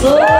olsun.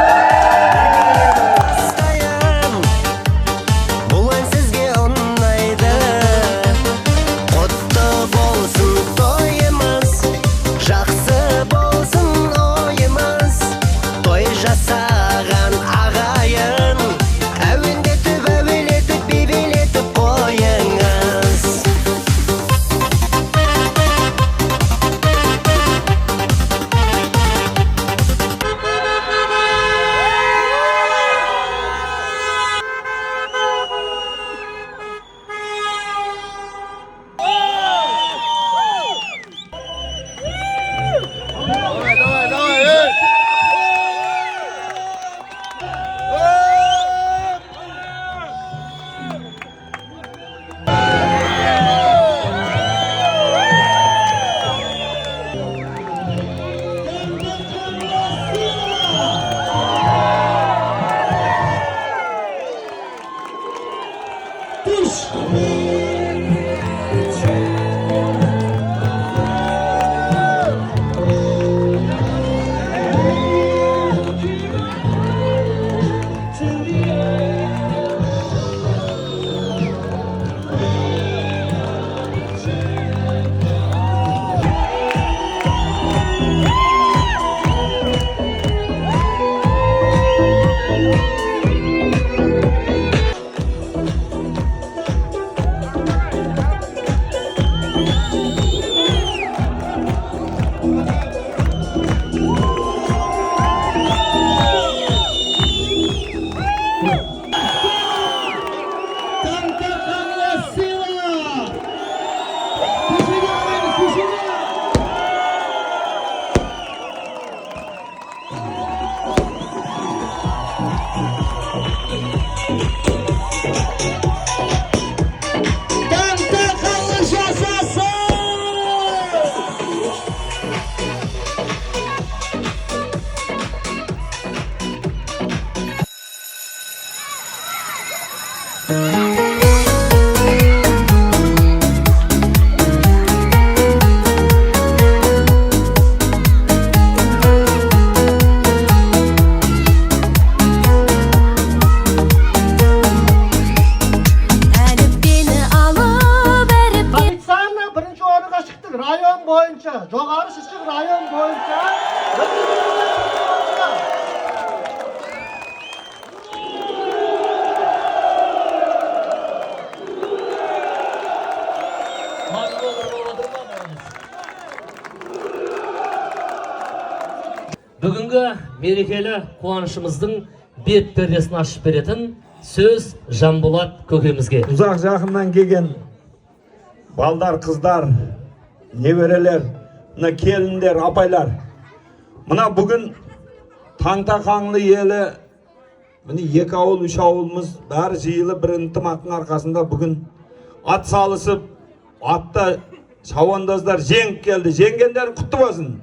Rayon boyunca, Joğarı Şişik rayon boyunca Бүгінгі мерекелі қуанышымыздың бет пердесін ашып беретін сөз Жанболат көкемізге. Ұзақ жақыннан келген балдар, қыздар, неберелер, мына келіндер, апайлар. Мына бүгін Таңтақаңлы елі, міне 2 ауыл, 3 ауылымыз бәрі жиылып бір ынтымақтың арқасында бүгін ат салысып, атта шабандоздар жеңіп келді. Жеңгендер құтты болсын.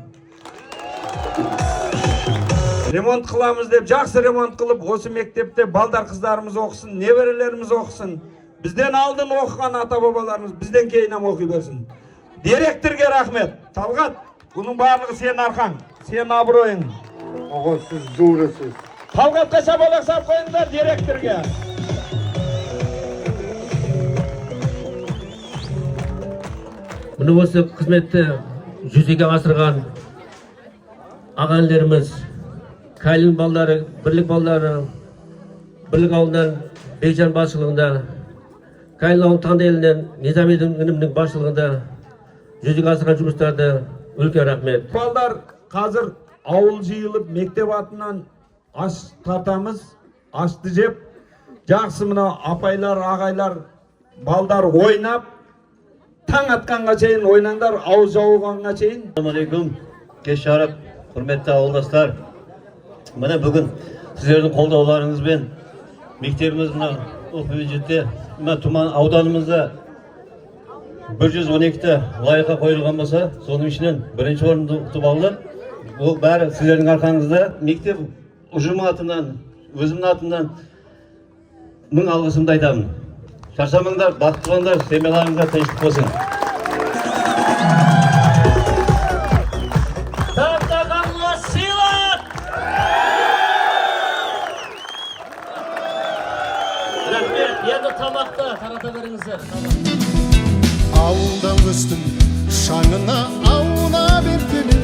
Ремонт қыламыз деп, жақсы ремонт қылып, осы мектепте балдар қыздарымыз оқысын, неберелеріміз оқысын. Бізден алдын оқыған ата-бабаларымыз бізден кейін оқи берсін. Директорге рахмет. Талғат, бұның барлығы сен арқаң, сен абыройың. Аға, сіз жолдасыз. Талғатқа шапалақ сап қойыңдар директорге. Мұны осы қызметті жүзеге асырған ағаларымыз, Кайлин балдары, Бірлік балдары, Бірлік ауылынан Бейжан басшылығында, Кайлин ауыл Таңда елінен Низамидің үнімнің басшылығында жүзеге асырған жұмыстарды үлкен рахмет. Балдар қазір ауыл жиылып мектеп атынан аш тартамыз, ашты жеп, жақсы мына апайлар, ағайлар, балдар ойнап, таң атқанға шейін ойнаңдар, ауыз жауғанға шейін. Ассалаумағалейкум, кеш жарық, құрметті ауылдастар. Міне бүгін сіздердің қолдауларыңызбен мектебіміз мына оқу бюджетте, мына Тұман ауданымызда 112-ті лайыққа қойылған болса, соның ішінен бірінші орынды ұтып алды. Бұл бәрі сіздердің арқаңызда. Мектеп ұжымы атынан, өзімнің атынан мың алғысымды айтамын. Шаршамаңдар, бақытты болыңдар, семьяларыңызға тыныштық болсын. Таңтақаңлы сыйлық! шаңына ауна бертеле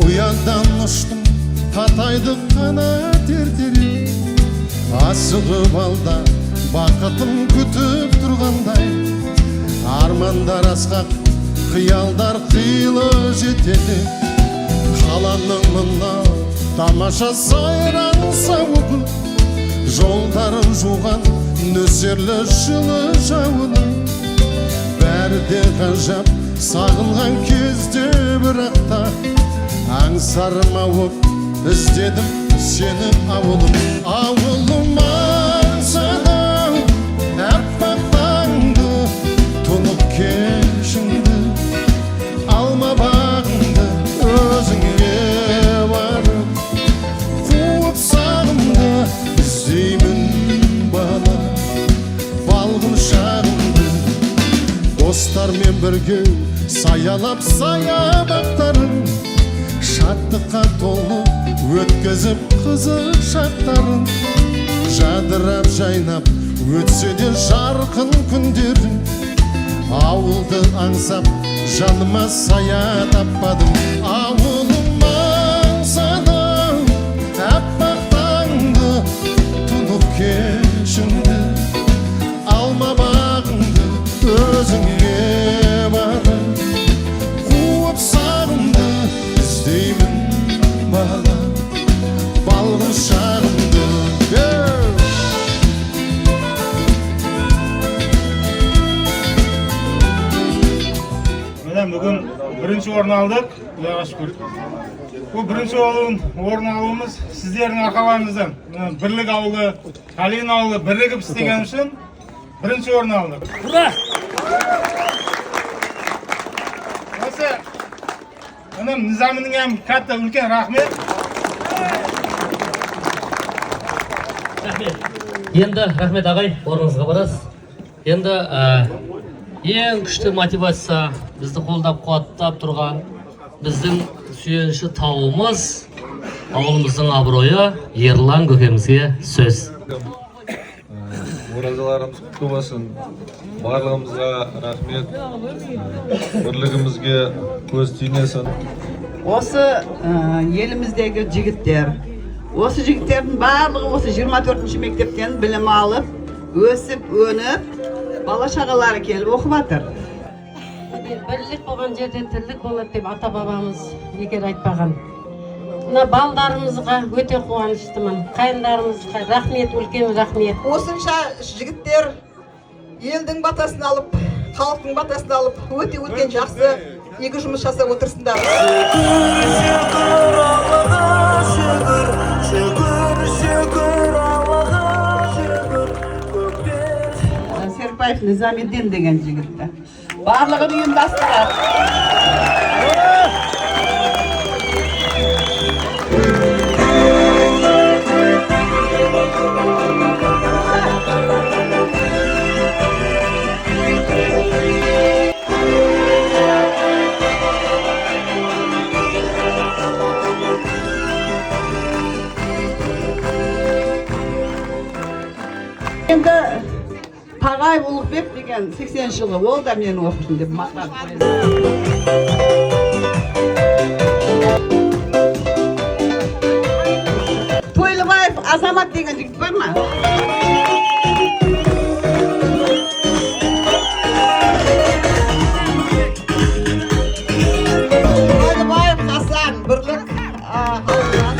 ұяндан ұштым татайды қанат ертере асығып алда бақытым күтіп тұрғандай армандар асқақ қиялдар қилы жетеді қаланың мына тамаша сайран сауығы жолдарын жуған нөсерлі жылы жауыны бәрі де ғажап сағынған кезде бірақ та аңсарым ауып іздедім сені ауылым аңсады аппақ таңды тұнық кешіңді алма бағыңды өзіңе барып қуып сағымды іздеймін бала балғын шағымды достармен бірге саялап саябақтарын шаттыққа толы өткізіп қызық шақтарын жадырап жайнап өтсе де жарқын күндерін ауылды аңсап жаныма сая таппадым ауылым аңсадым аппақ таңды тұнық кешіңді алма бағыңды өзіңе барып қуып сағымды іздеймін бала балғын шағымды міне бүгін бірінші орын алдық Құдайға шүкір. Бұл бірінші орын алуымыз сіздердің арқаларыңыздан. Бірлік ауылы, Қалин ауылы бірігіп істеген үшін бірінші орын алдық. Ура! Осы Низаминнің ham katta үлкен рахмет. Енді рахмет ағай, орныңызға барасыз. Енді ең күшті мотивация бізді қолдап қуаттап тұрған біздің сүйеніші тауымыз, ауылымыздың абыройы Ерлан көкемізге сөз. Оразаларымыз құтты болсын. Барлығымызға рахмет. Бірлігімізге көз түймесін. Осы еліміздегі жігіттер, осы жігіттердің барлығы осы 24-ші мектептен білім алып, өсіп, өніп, бала шағалары келіп оқып жатыр. Бірлік болған жерде тірлік болады деп ата бабамыз бекер айтпаған. Мына балдарымызға өте қуаныштымын. Қайындарымызға рахмет, үлкен рахмет. Осынша жігіттер елдің батасын алып, халықтың батасын алып, өте үлкен жақсы игі жұмыс жасап отырсыңдар. Серікбаев Низамиддин деген жігітті. Барлығын ұйымдастырады. Енді Тағай Ұлықбек деген 80 жылғы ол да мен оқыдым деп мақтап қойды. Тойлыбаев Азамат деген жігіт бар ма? Тойлыбаев Асан, бірлік ауылынан.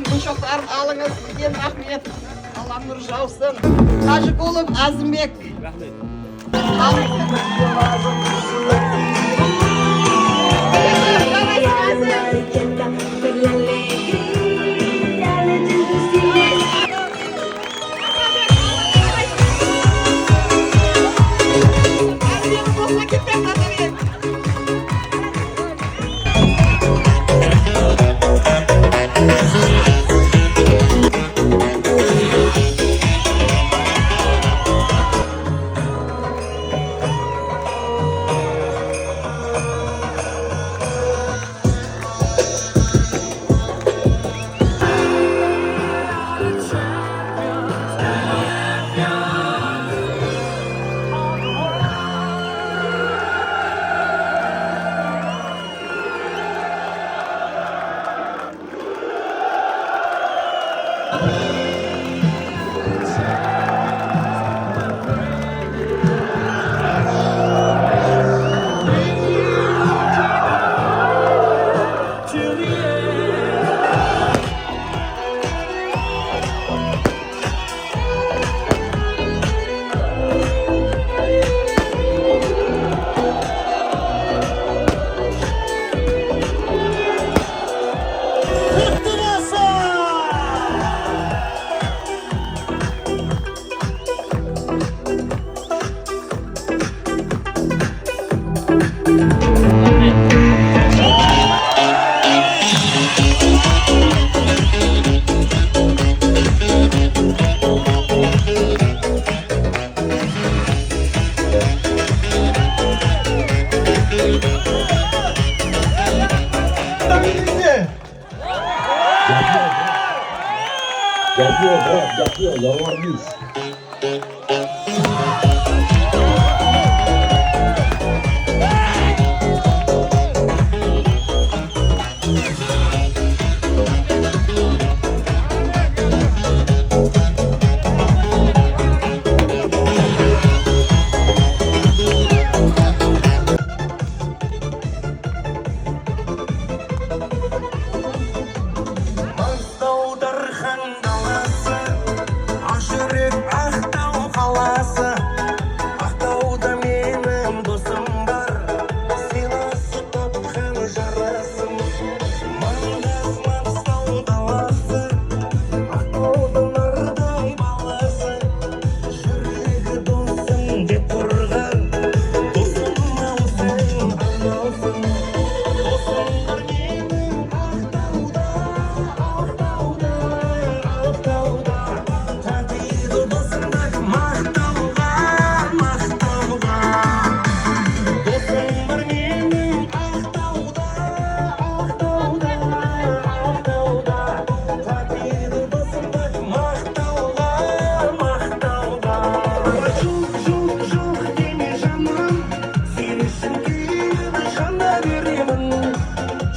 Гүлшоқтарын алыңыз, сізден рахмет. Алла нұр жаусын. Қажықұлов Азымбек. Yapıyor bırak yapıyor yalvarmayız.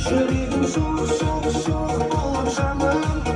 Жүрегім şok şok şok болып жаным